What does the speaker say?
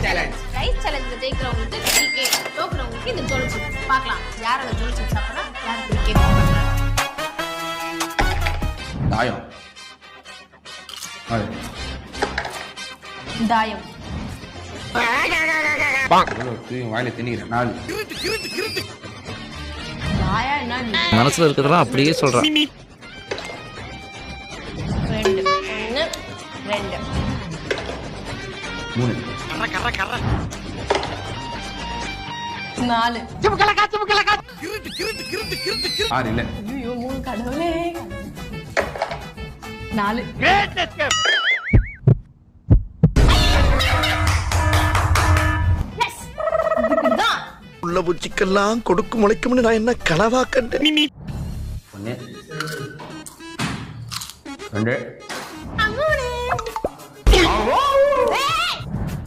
Challenge. Rice சேலஞ்சில் ஜெயிக்கிறவங்களுக்கு decay, தோக்குறவங்களுக்கு இந்த ஜோல் chips. பார்க்கலாம் யார் அந்த ஜோல் சிப்ஸ் சாப்பிட்றா, யார் டிகே சாப்பிட்றா. தாயம். தாயம். வாயில திணிக்கிறேன். 4. தாயம் என்ன? மனசுல இருக்கிறதெல்லாம் அப்படியே சொல்றான். 2 1 2 3. 4. 6 இல்ல. ஐயோ 3 கடவுளே. 4. உள்ள பூச்சிக்கெல்லாம் கொடுக்கு முளைக்கும்னு நான் என்ன கனவா கண்டேன். 1 2